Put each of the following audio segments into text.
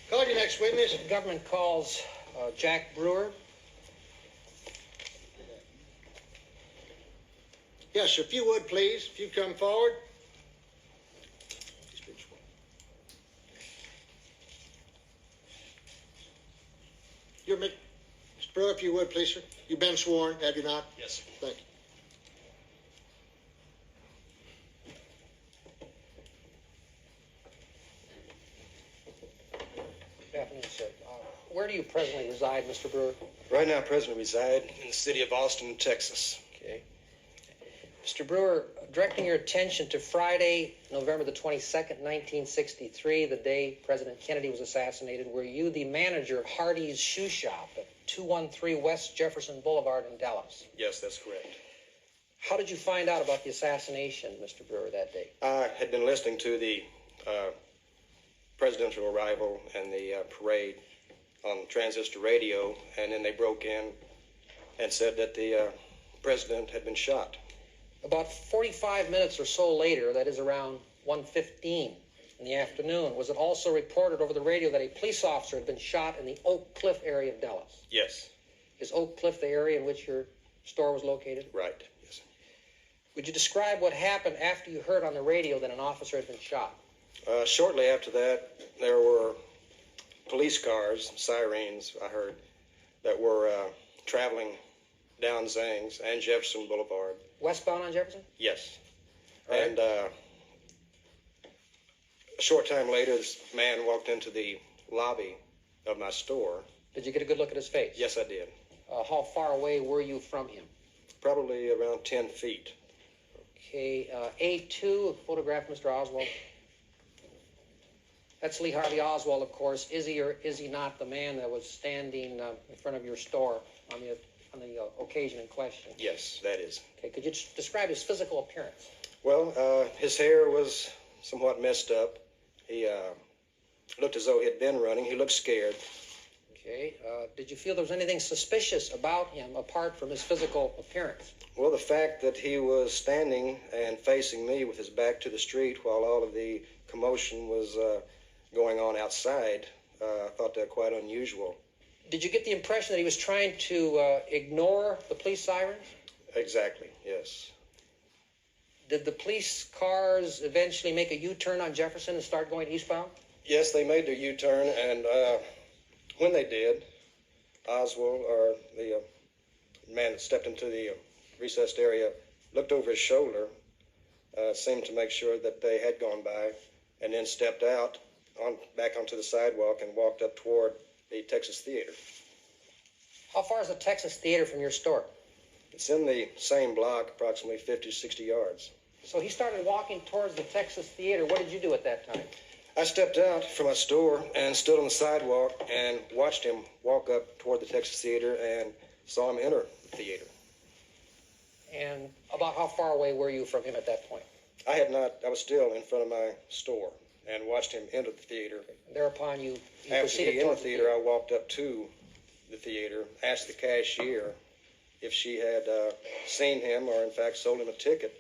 Call your next witness. The government calls Jack Brewer. Yes, if you would, please. If you come forward. You're Mr. Brewer, if you would, please, sir. You've been sworn, have you not? Yes, sir. Thank you. Good afternoon, sir. Where do you presently reside, Mr. Brewer? Right now, I presently reside in the city of Austin, Texas. Okay. Mr. Brewer, directing your attention to Friday, November the 22nd, 1963, the day President Kennedy was assassinated, were you the manager of Hardy's Shoe Shop at 213 West Jefferson Boulevard in Dallas? Yes, that's correct. How did you find out about the assassination, Mr. Brewer, that day? I had been listening to the presidential arrival and the parade on transistor radio, and then they broke in and said that the president had been shot. About 45 minutes or so later, that is around 1:15 in the afternoon, was it also reported over the radio that a police officer had been shot in the Oak Cliff area of Dallas? Yes. Is Oak Cliff the area in which your store was located? Right. Yes. Would you describe what happened after you heard on the radio that an officer had been shot? Shortly after that, there were police cars, sirens, I heard, that were traveling down Zangs and Jefferson Boulevard. Westbound on Jefferson? Yes. Right. And a short time later, this man walked into the lobby of my store. Did you get a good look at his face? Yes, I did. How far away were you from him? Probably around 10 feet. Okay, A2, photograph Mr. Oswald. That's Lee Harvey Oswald, of course. Is he or is he not the man that was standing in front of your store on the occasion in question? Yes, that is. Okay, could you describe his physical appearance? Well, his hair was somewhat messed up. He looked as though he had been running. He looked scared. Okay, did you feel there was anything suspicious about him apart from his physical appearance? Well, the fact that he was standing and facing me with his back to the street while all of the commotion was going on outside, I thought that quite unusual. Did you get the impression that he was trying to ignore the police sirens? Exactly, yes. Did the police cars eventually make a U-turn on Jefferson and start going eastbound? Yes, they made their U-turn, and when they did, Oswald, or the man that stepped into the recessed area, looked over his shoulder, seemed to make sure that they had gone by, and then stepped out back onto the sidewalk and walked up toward the Texas Theater. How far is the Texas Theater from your store? It's in the same block, approximately 50, 60 yards. So he started walking towards the Texas Theater. What did you do at that time? I stepped out from my store and stood on the sidewalk and watched him walk up toward the Texas Theater and saw him enter the theater. And about how far away were you from him at that point? I was still in front of my store and watched him enter the theater. And thereupon you After proceeded he entered towards the theater, I walked up to the theater, asked the cashier if she had seen him or in fact sold him a ticket.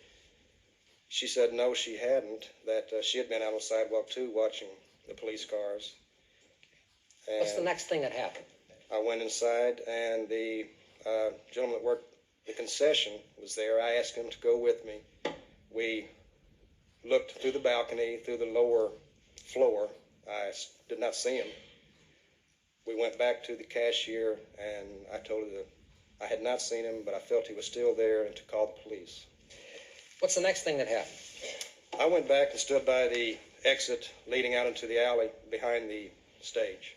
She said no, she hadn't, that she had been out on the sidewalk too watching the police cars. And What's the next thing that happened? I went inside and the gentleman that worked the concession was there. I asked him to go with me. We looked through the balcony, through the lower floor. I did not see him. We went back to the cashier, and I told her that I had not seen him, but I felt he was still there and to call the police. What's the next thing that happened? I went back and stood by the exit leading out into the alley behind the stage.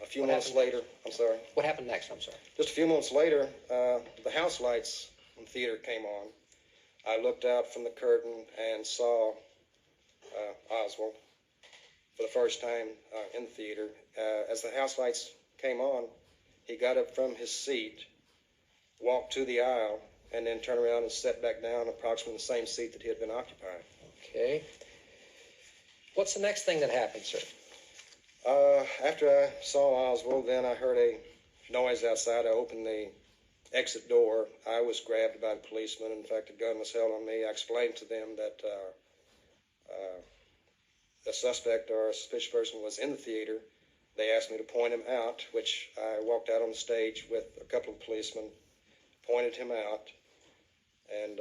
A few moments later, I'm sorry. What happened next? I'm sorry. Just a few moments later, the house lights in the theater came on. I looked out from the curtain and saw Oswald for the first time in the theater. As the house lights came on, he got up from his seat, walked to the aisle, and then turned around and sat back down approximately the same seat that he had been occupying. Okay. What's the next thing that happened, sir? After I saw Oswald, then I heard a noise outside. I opened the exit door. I was grabbed by the policeman. In fact, a gun was held on me. I explained to them that a suspect or a suspicious person was in the theater, they asked me to point him out, which I walked out on the stage with a couple of policemen, pointed him out, and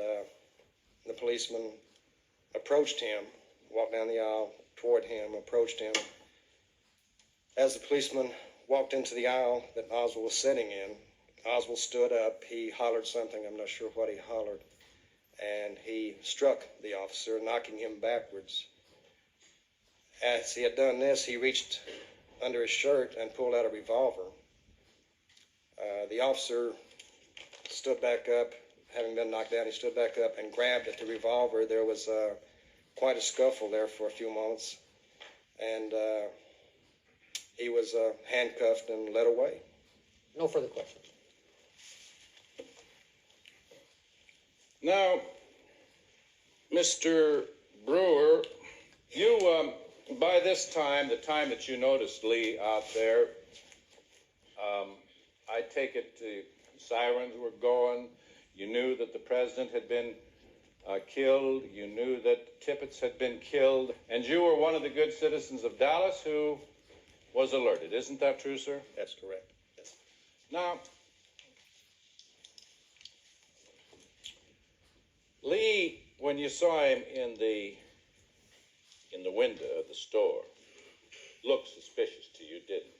the policeman approached him, walked down the aisle toward him, approached him. As the policeman walked into the aisle that Oswald was sitting in, Oswald stood up. He hollered something. I'm not sure what he hollered. And he struck the officer, knocking him backwards. As he had done this, he reached under his shirt and pulled out a revolver. The officer stood back up. Having been knocked down, he stood back up and grabbed at the revolver. There was quite a scuffle there for a few moments. And he was handcuffed and led away. No further questions. Now, Mr. Brewer, you, by this time, the time that you noticed Lee out there, I take it the sirens were going. You knew that the president had been killed. You knew that Tippett had been killed. And you were one of the good citizens of Dallas who was alerted. Isn't that true, sir? That's correct. Yes. Now, Lee, when you saw him in the window of the store, looked suspicious to you, didn't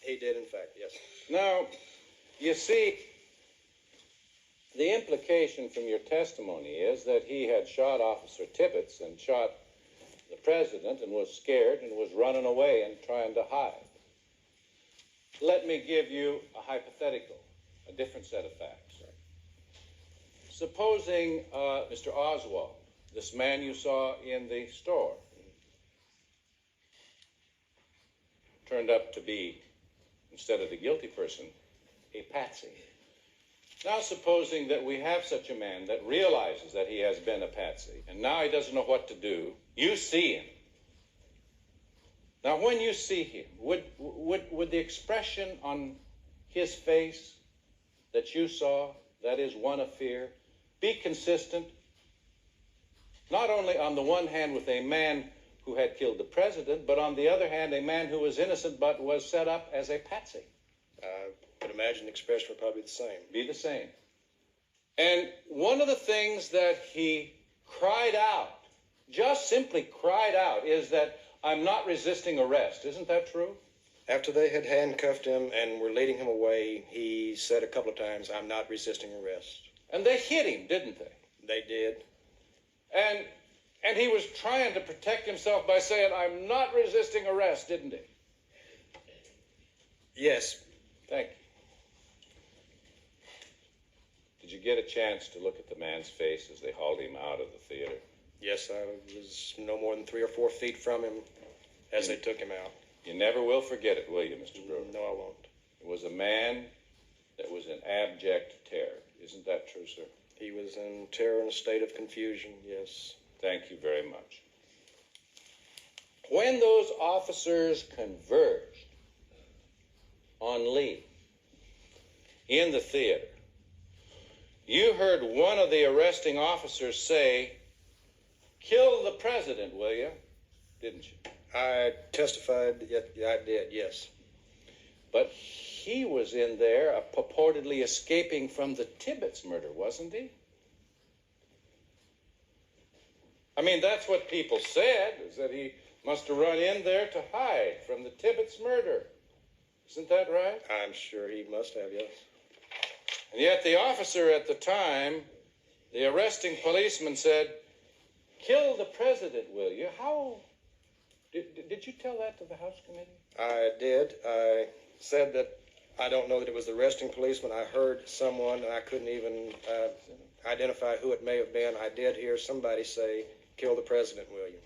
He did, in fact, yes. he? Now, you see, the implication from your testimony is that he had shot Officer Tippett and shot the president and was scared and was running away and trying to hide. Let me give you a hypothetical, a different set of facts. Supposing Mr. Oswald, this man you saw in the store, turned up to be, instead of the guilty person, a patsy. Now supposing that we have such a man that realizes that he has been a patsy, and now he doesn't know what to do, you see him. Now when you see him, would the expression on his face that you saw, that is one of fear, be consistent, not only on the one hand with a man who had killed the president, but on the other hand, a man who was innocent but was set up as a patsy? I could imagine the expression would probably be the same. Be the same. And one of the things that he cried out, just simply cried out, is that I'm not resisting arrest. Isn't that true? After they had handcuffed him and were leading him away, he said a couple of times, I'm not resisting arrest. And they hit him, didn't they? They did. And he was trying to protect himself by saying, I'm not resisting arrest, didn't he? Yes. Thank you. Did you get a chance to look at the man's face as they hauled him out of the theater? Yes, I was no more than 3 or 4 feet from him as they took him out. You never will forget it, will you, Mr. Brewer? No, I won't. It was a man that was in abject terror. Isn't that true, sir? He was in terror and a state of confusion, yes. Thank you very much. When those officers converged on Lee in the theater, you heard one of the arresting officers say, kill the president, will you? Didn't you? I testified, yeah, I did, yes. But he was in there purportedly escaping from the Tibbetts murder, wasn't he? I mean, that's what people said, is that he must have run in there to hide from the Tibbetts murder. Isn't that right? I'm sure he must have, yes. And yet the officer at the time, the arresting policeman, said, kill the president, will you? How? Did you tell that to the House Committee? I did. I said that I don't know that it was the arresting policeman. I heard someone, and I couldn't even identify who it may have been. I did hear somebody say, kill the president, will you?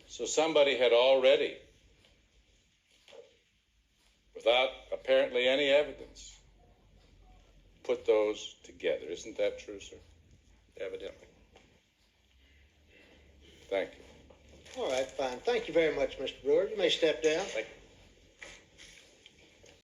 So somebody had already, without apparently any evidence, put those together. Isn't that true, sir? Evidently. Thank you. All right, fine. Thank you very much, Mr. Brewer. You may step down. Thank you.